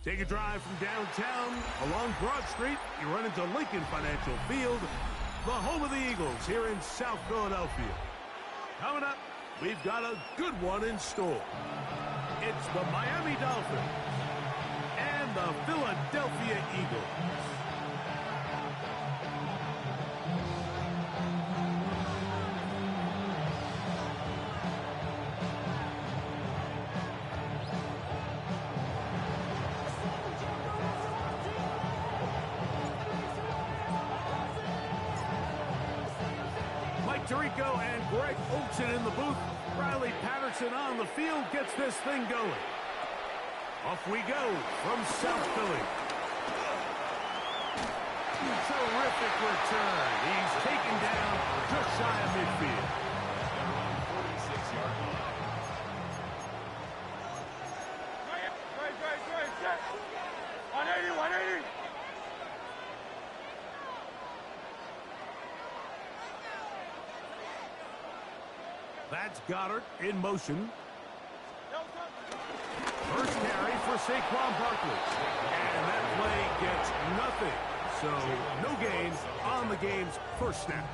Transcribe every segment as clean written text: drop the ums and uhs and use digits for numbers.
Take a drive from downtown along Broad Street. You run into Lincoln Financial Field, the home of the Eagles here in South Philadelphia. Coming up, we've got a good one in store. It's the Miami Dolphins and the Philadelphia Eagles. Tirico and Greg Olsen in the booth. Riley Patterson on the field gets this thing going. Off we go from South Philly. Terrific return. He's taken down just shy of midfield. 46-yard line. 180, 180. That's Goddard in motion. First carry for Saquon Barkley. And that play gets nothing. So no gain on the game's first snap.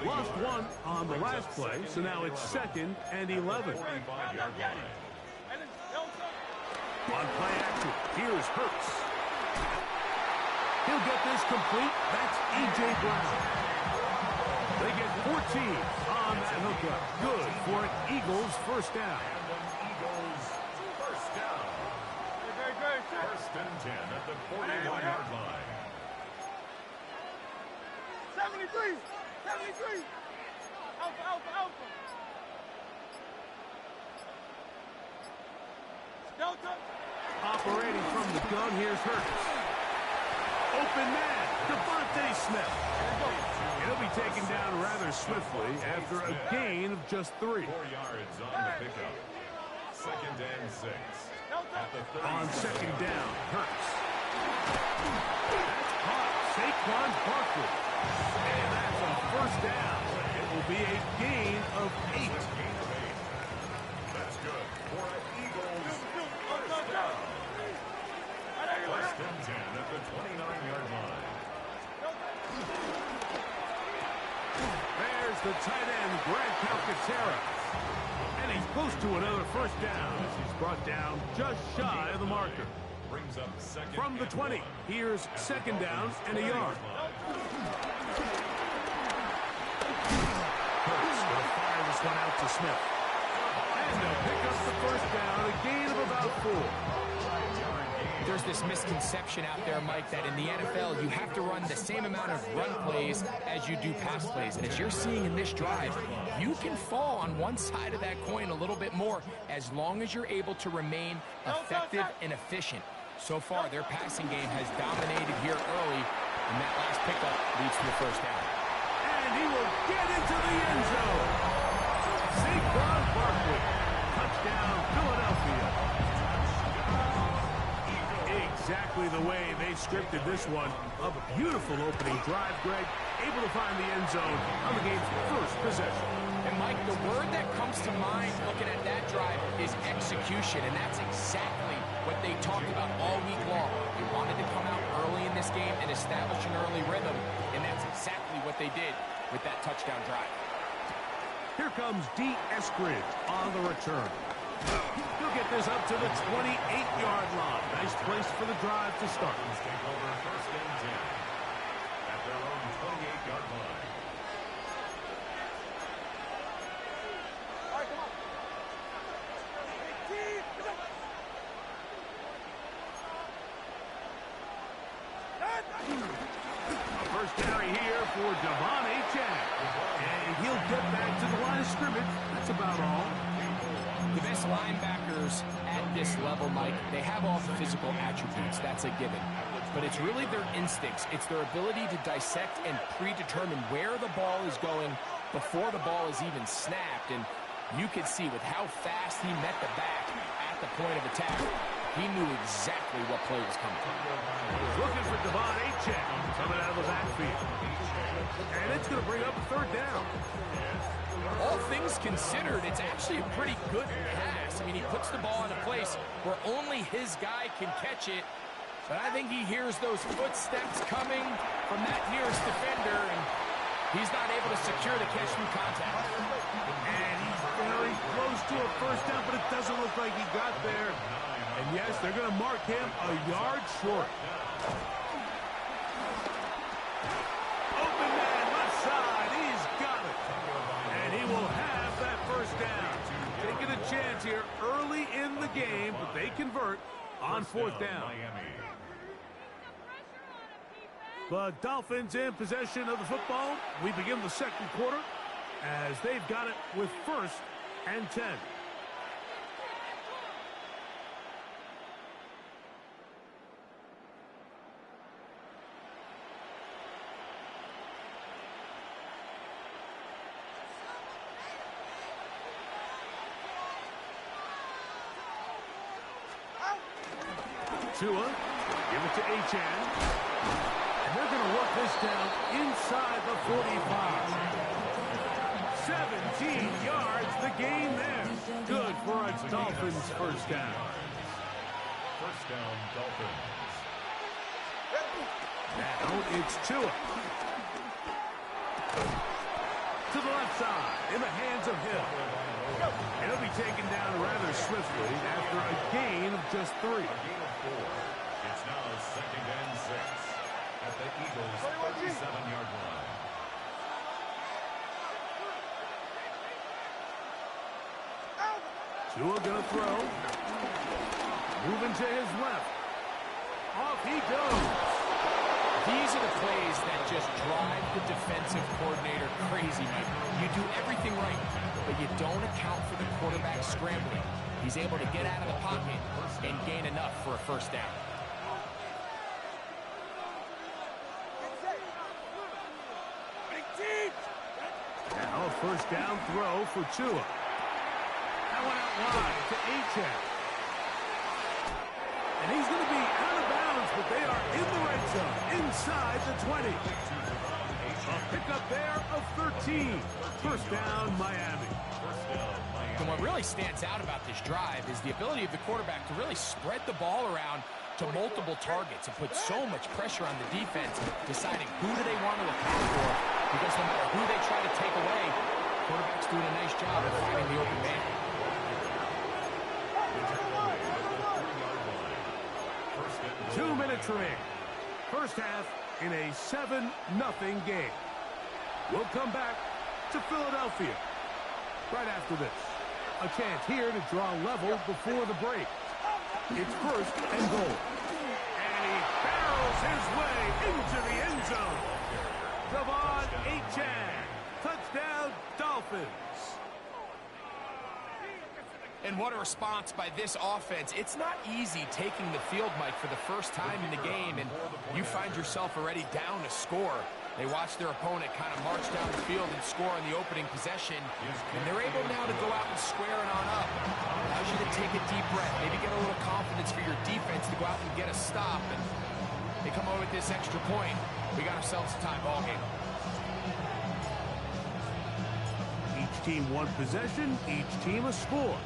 Lost one on the last play, so now it's 2nd and 11. On play action, here's Hurts. He'll get this complete. That's A.J. Brown. They get 14 on that hookup. Good for an Eagles first down. First and 10 at the 41-yard line. 73! 73! Alpha, alpha, alpha! Delta! Operating from the gun, here's Hurts. Open man, Devontae Smith. He'll be taken down rather swiftly after a gain of just 3. 4 yards on the pickup. 2nd and 6. At the 30. On 2nd down, Hurts. That's caught. Saquon Barkley. And that's a first down. It will be a gain of 8. That's good for an Eagles first down. First and 10 at the 29-yard line. There's the tight end, Greg Calcaterra. And he's close to another first down as he's brought down just shy of the marker. Brings up 2nd From the 20, here's 2nd down and a yard. Smith. And they'll pick up the first down, a gain of about 4. There's this misconception out there, Mike, that in the NFL, you have to run the same amount of run plays as you do pass plays. And as you're seeing in this drive, you can fall on one side of that coin a little bit more as long as you're able to remain effective and efficient. So far, their passing game has dominated here early, and that last pickup leads to a first down. And he will get into the end zone. Saquon Barkley. Touchdown, Philadelphia. Exactly the way they scripted this one. A beautiful opening drive, Greg. Able to find the end zone on the game's first possession. And, Mike, the word that comes to mind looking at that drive is execution, and that's exactly what they talked about all week long. They wanted to come out early in this game and establish an early rhythm, and that's exactly what they did with that touchdown drive. Here comes D. Eskridge on the return. He'll get this up to the 28-yard line. Nice place for the drive to start. Take over first and 10 at their own 28-yard line. All right, come on. A first carry here for Devon Achane. And he'll get back to the line of scrimmage. That's about all. The best linebackers at this level, Mike, they have all the physical attributes. That's a given. But it's really their instincts. It's their ability to dissect and predetermine where the ball is going before the ball is even snapped. And you could see with how fast he met the back at the point of attack, he knew exactly what play was coming. He's looking for Devon Achane coming out of the backfield. And it's going to bring up a third down. All things considered, it's actually a pretty good pass. I mean, he puts the ball in a place where only his guy can catch it. But I think he hears those footsteps coming from that nearest defender, and he's not able to secure the catch through contact. And he's very close to a first down, but it doesn't look like he got there. And yes, they're going to mark him a yard short. Open man, left side. He's got it. And he will have that first down. Taking a chance here early in the game, but they convert on fourth down. The Dolphins in possession of the football. We begin the second quarter as they've got it with first and 10. Tua, give it to Achane. And they're going to work this down inside the 45. 17 yards, the gain there. Good for a Dolphins first down. First down, Dolphins. Now it's Tua. To the left side, in the hands of Hill. And he'll be taken down rather swiftly after a gain of just 3. A gain of 4. It's now second and 6 at the Eagles' 37-yard line. Tua gonna throw. Moving to his left. Off he goes. These are the plays that just drive the defensive coordinator crazy, Mike. You do everything right, but you don't account for the quarterback scrambling. He's able to get out of the pocket and gain enough for a first down. Now a first down throw for Tua. That one out wide to Achane. And he's going to be out of bounds, but they are in the red zone, inside the 20. A pickup there of 13. First down, Miami. And what really stands out about this drive is the ability of the quarterback to really spread the ball around to multiple targets and put so much pressure on the defense, deciding who do they want to account for, because no matter who they try to take away, quarterback's doing a nice job of finding the open man. Two minutes remaining. First half in a 7-0 game. We'll come back to Philadelphia. Right after this, a chance here to draw level before the break. It's first and goal. And he barrels his way into the end zone. Devon Achane. Touchdown, Dolphins. And what a response by this offense. It's not easy taking the field, Mike, for the first time in the game, and you find yourself already down a score. They watch their opponent kind of march down the field and score on the opening possession, and they're able now to go out and square it on up. Allows you to take a deep breath, maybe get a little confidence for your defense to go out and get a stop, and they come over with this extra point. We got ourselves a tie ball game. Each team one possession, each team a score.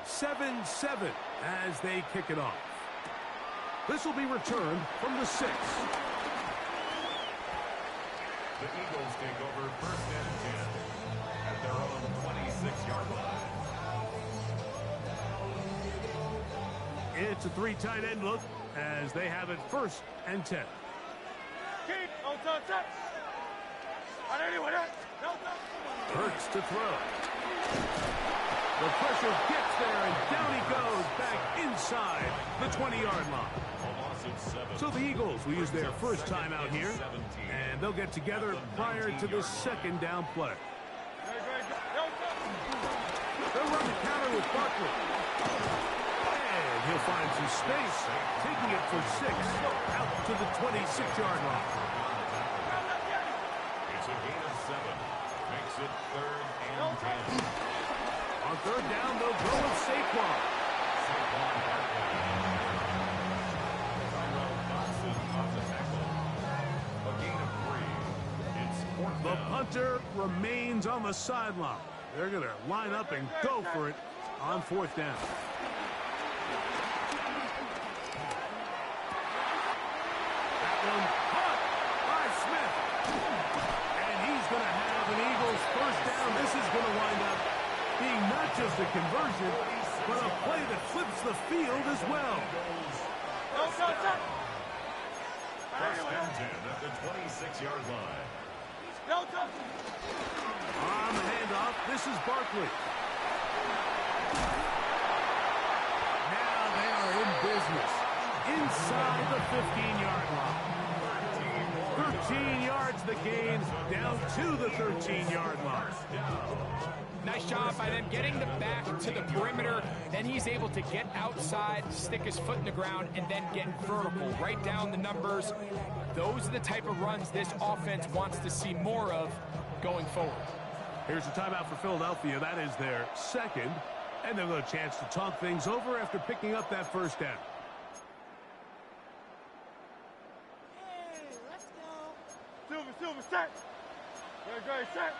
7-7 as they kick it off. This will be returned from the 6. The Eagles take over first and 10 at their own 26-yard line. It's a 3 tight end look as they have it first and 10. Hurts to throw. The pressure gets there, and down he goes back inside the 20-yard line. So the Eagles will use their first time out here, and they'll get together prior to the second down play. They'll run the counter with Barkley. And he'll find some space, taking it for 6 out to the 26-yard line. It's a gain of 7. Makes it 3rd and 10. On 3rd down, they'll go with Saquon. The punter remains on the sideline. They're going to line up and go for it on 4th down. That one caught by Smith. And he's going to have an Eagles first down. This is going to wind up being not just a conversion, but a play that flips the field as well. First and 10 at the 26-yard line. On the handoff, this is Barkley. Now they are in business inside the 15-yard line. 13 yards the gain, down to the 13-yard line. Nice job by them getting the back to the perimeter. Then he's able to get outside, stick his foot in the ground, and then get vertical. Write down the numbers. Those are the type of runs this offense wants to see more of going forward. Here's a timeout for Philadelphia. That is their second. And they'll have a chance to talk things over after picking up that first down. Hey, let's go. Silver, set. Great, set.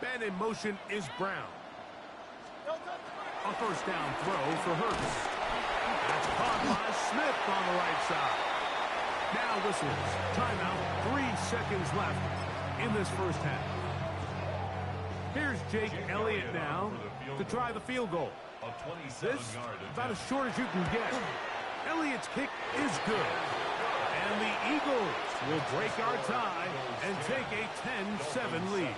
Ben in motion is Brown. A first down throw for Hurts. That's caught by Smith on the right side. Now whistles. Timeout. 3 seconds left in this first half. Here's Jake Elliott now to try the field goal. This, about as short as you can get. Elliott's kick is good. And the Eagles will break our tie and take a 10-7 lead.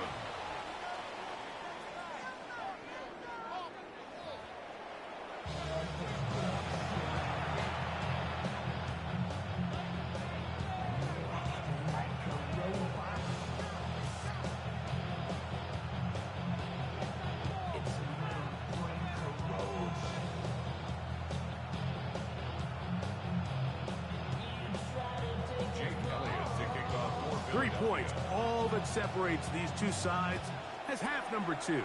All that separates these two sides as half number 2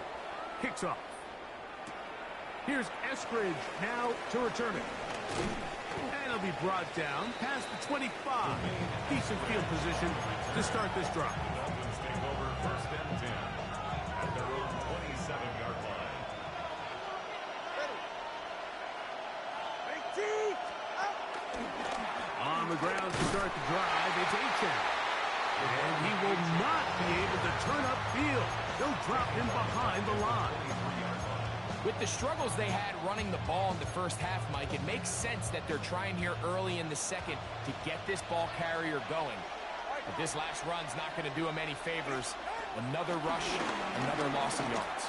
kicks off. Here's Eskridge now to return it. And it'll be brought down past the 25. Decent field position to start this drive. Dolphins take over first and 10 at their own 27-yard line. On the ground to start the drive, it's Achane. And he will not be able to turn upfield. They'll drop him behind the line. With the struggles they had running the ball in the first half, Mike, it makes sense that they're trying here early in the second to get this ball carrier going. But this last run's not going to do him any favors. Another rush, another loss of yards.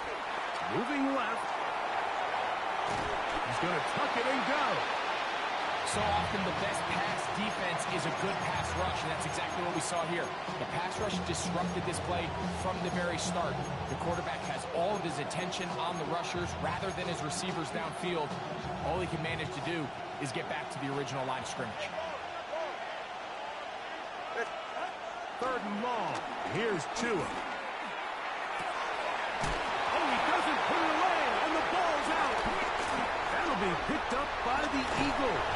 Moving left. He's going to tuck it and go. So often the best pass defense is a good pass rush, and that's exactly what we saw here. The pass rush disrupted this play from the very start. The quarterback has all of his attention on the rushers rather than his receivers downfield. All he can manage to do is get back to the original line of scrimmage. Third and long. Here's Tua. Oh, he doesn't put it away, and the ball's out. That'll be picked up by the Eagles.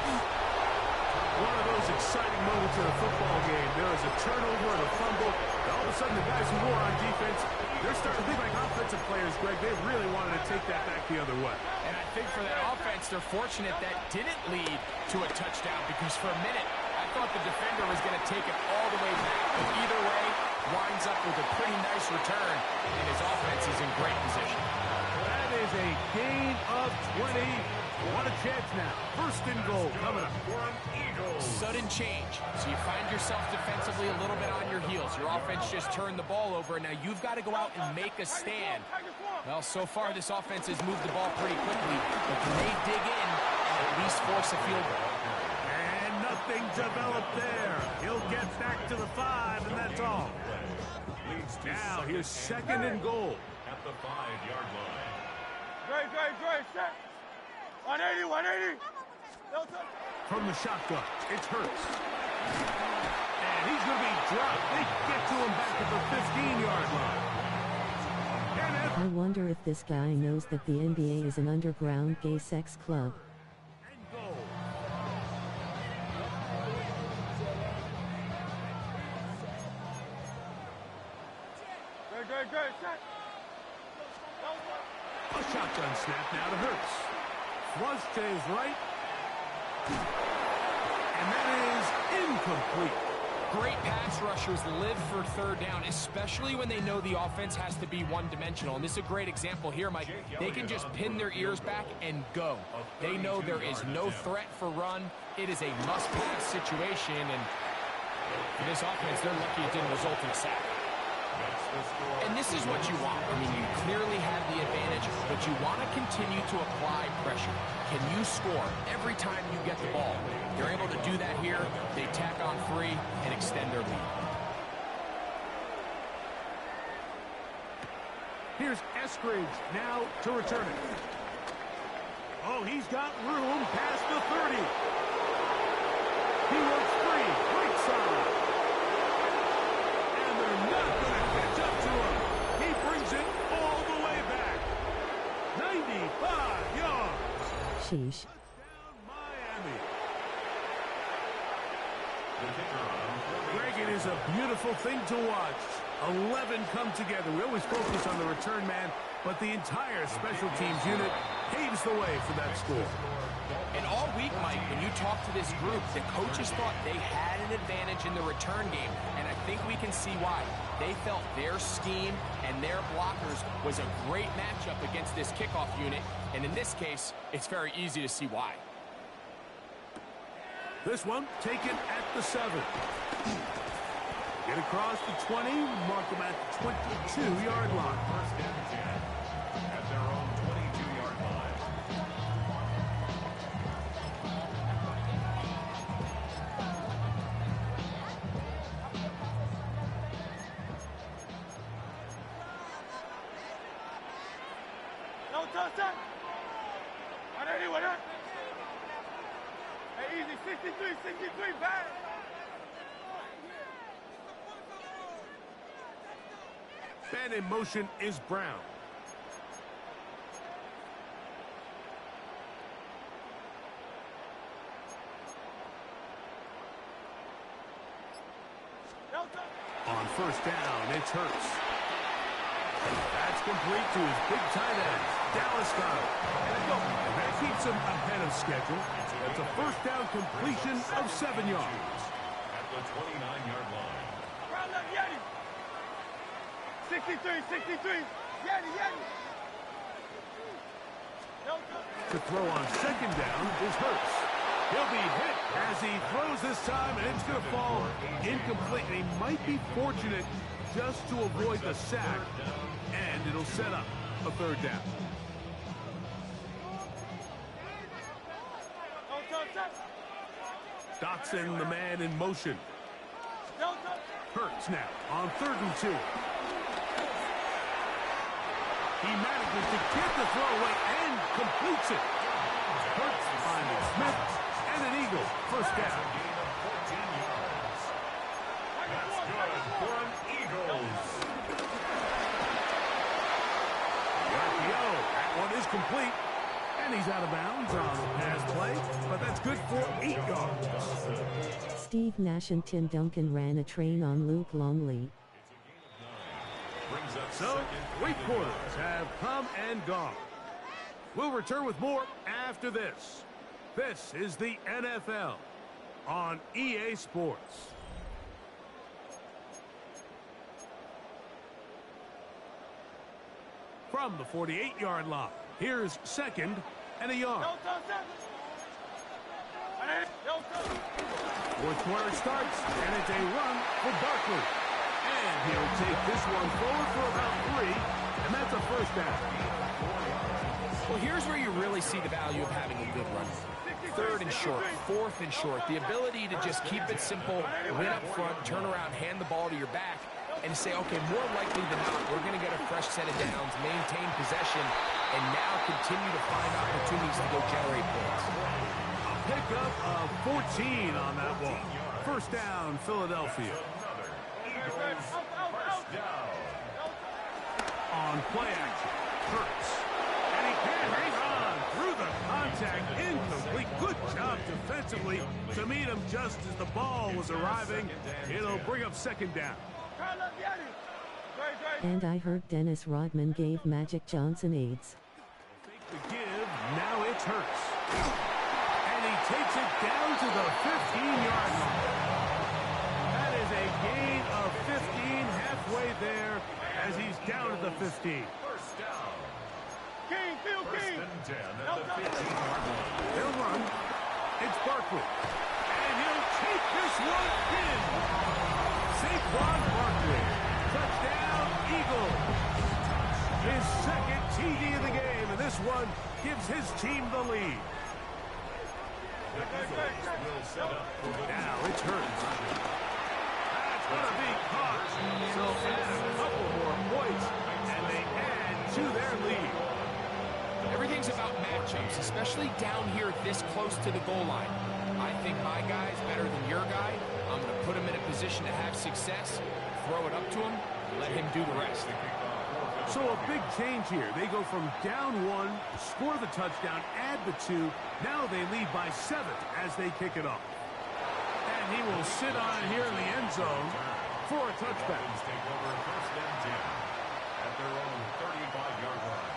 One of those exciting moments in a football game. There is a turnover and a fumble. And all of a sudden, the guys who were on defense, they're starting to think like offensive players, Greg. They really wanted to take that back the other way. And I think for that offense, they're fortunate that didn't lead to a touchdown, because for a minute, I thought the defender was going to take it all the way back. But either way, winds up with a pretty nice return, and his offense is in great position. That is a gain of 20. What a chance now. First and goal coming up. Sudden change. So you find yourself defensively a little bit on your heels. Your offense just turned the ball over, and now you've got to go out and make a stand. Well, so far this offense has moved the ball pretty quickly, but can they dig in and at least force a field goal? And nothing developed there. He'll get back to the 5, and that's all. Now here's second and goal. At the 5-yard line. Dre, set. 180, 180. From the shotgun, it's Hurts. And he's going to be dropped. They get to him back at the 15-yard line. I wonder if this guy knows that the NBA is an underground gay sex club. And goal. Dre, set. A shotgun snap now to Hurts. Flush to his right. And that is incomplete. Great pass rushers live for third down, especially when they know the offense has to be one-dimensional. And this is a great example here, Mike. They can just pin their ears back and go. They know there is no threat for run. It is a must-pass situation, and for this offense, they're lucky it didn't result in a sack. And this is what you want. I mean, you clearly have the advantage, but you want to continue to apply pressure. Can you score every time you get the ball? They're able to do that here. They tack on 3 and extend their lead. Here's Eskridge now to return it. Oh, he's got room past the 30. He works free. Right side. And they're not going to catch up to him. He brings it all the way back. 95 yards. Sheesh. Touchdown, Miami. Greg, it is a beautiful thing to watch. 11 come together. We always focus on the return man, but the entire special teams unit paves the way for that score. And all week, Mike, when you talk to this group, the coaches thought they had an advantage in the return game, and I think we can see why. They felt their scheme and their blockers was a great matchup against this kickoff unit, and in this case, it's very easy to see why. This one taken at the 7. Get across the 20, mark them at the 22-yard line. First and 10 at their own 22-yard line. No touchdown. 180, 180. Hey, easy, 63, back. Man in motion is Brown. On first down, it's Hurts. That's complete to his big tight end, Dallas Goedert. And that keeps him ahead of schedule. That's a first down completion of 7 yards. At the 29-yard line. Round up, Yeti. 63. Yeti. To throw on second down is Hurts. He'll be hit as he throws this time, and it's going to fall incomplete. And he might be fortunate just to avoid the sack, and it'll set up a third down. Dotson, the man in motion. Hurts now on 3rd and 2. He manages to get the throw away and completes it. Hurts finding Smith and an Eagle. First down. That's good for an Eagles. RPO. That one is complete. And he's out of bounds on the pass play, but that's good for 8 yards. Steve Nash and Tim Duncan ran a train on Luke Longley. So, 3 quarters have come and gone. We'll return with more after this. This is the NFL on EA Sports. From the 48-yard line, here's 2nd and a yard. 4th quarter starts, and it's a run for Barkley. And he'll take this one forward for about 3, and that's a first down. Well, here's where you really see the value of having a good run. 3rd and short, 4th and short. The ability to just keep it simple, win up front, turn around, hand the ball to your back, and say, okay, more likely than not, we're going to get a fresh set of downs, maintain possession, and now continue to find opportunities to go generate points. A pickup of 14 on that one. First down, Philadelphia. On play action, Hurts. And he can't hang on through the contact. Incomplete. Good job defensively to meet him just as the ball was arriving. It'll bring up 2nd down. And I heard Dennis Rodman gave Magic Johnson AIDS. Fake the give. Now it's Hurts. And he takes it down to the 15-yard line. That is a gain of 15 halfway there as he's down at the 15. First down. King, Phil King. 1st and 10 at the 15-yard line. He'll run. It's Barkley. And he'll take this one in. Saquon Barkley. Touchdown, Eagles. His 2nd TD of the game, and this one gives his team the lead. The Eagles will set up for the Now it's Hurts. That's going to be caught. So add a couple more points, and they add to their lead. Everything's about matchups, especially down here this close to the goal line. I think my guy's better than your guy. I'm going to put him in a position to have success, throw it up to him, and let him do the rest. So a big change here. They go from down 1, score the touchdown, add the 2. Now they lead by 7 as they kick it off. And he will sit on it here in the end zone for a touchback. Take over 1st and 10 at their own 35-yard line.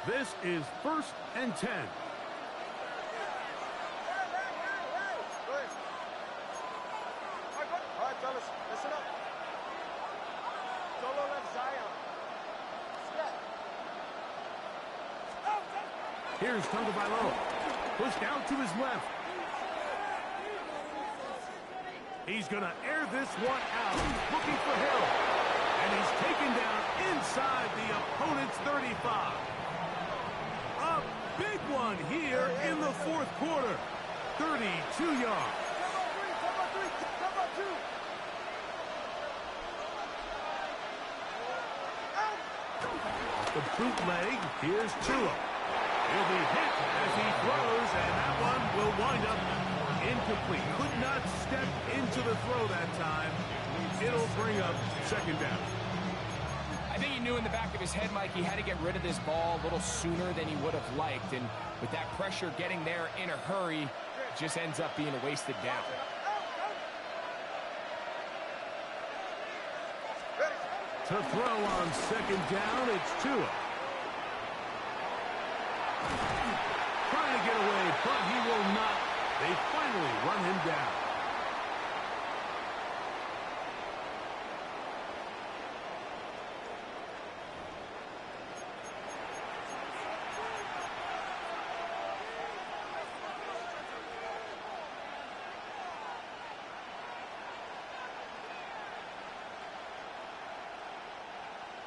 This is 1st and 10. All right, fellas, listen up. Solo left Zion. Step. Here's Tagovailoa. Pushed out to his left. He's going to air this one out. He's looking for Hill. And he's taken down inside the opponent's 35. A big one here in the 4th quarter. 32 yards. The bootleg, here's Tua. He'll be hit as he throws, and that one will wind up incomplete. Could not step into the throw that time. It'll bring up 2nd down. I think he knew in the back of his head, Mike, he had to get rid of this ball a little sooner than he would have liked. And with that pressure getting there in a hurry, it just ends up being a wasted down. To throw on 2nd down, it's Tua. Trying to get away, but he will not. They finally run him down.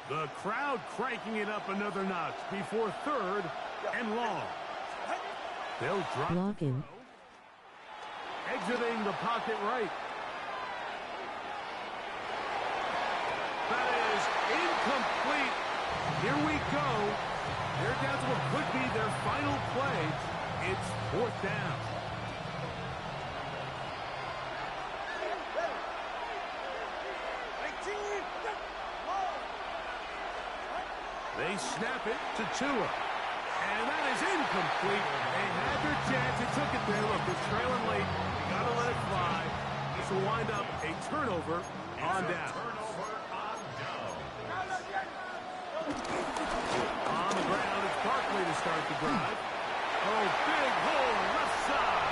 The crowd cranking it up another notch before third and long. They'll drop. Blocking. Exiting the pocket right. That is incomplete. Here we go. They're down to what could be their final play. It's fourth down. They snap it to Tua. And that is incomplete. They had their chance. They took it there. Look, they're trailing late. You got to let it fly. This will wind up a turnover on down. On the ground, it's Barkley to start the drive. Oh, big hole left side.